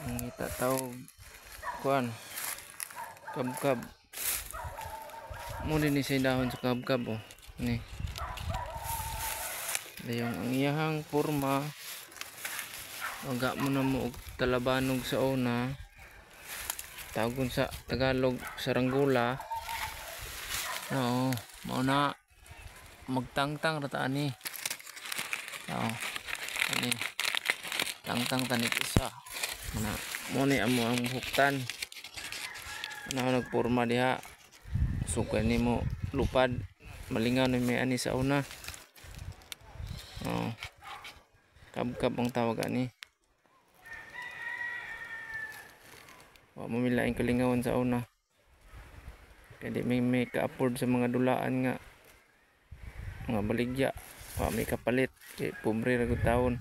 Ang ita tawag kuan kabkab. Muli ni sa dahon sa kabkab oh. Ni. Dayong ang iyahang porma. Aga mo na mo og talabanog sa una. Tawagon sa Tagalog saranggola. Oo, mao na magtangtang rata ani. Oo. Ani. Tangtang tanit isa. Mana mo ni amo ang huktan. Ana nagporma diha. Sukan nimo lupad malingaw ni may ani sa una. Oh. Kabkab ang tawag ani. Wa mo milaing kalingawan sa una. Kaya di may ka-afford sa mga dulaan nga mga baligya. Wa may kapalit kay pobre ra gud taon.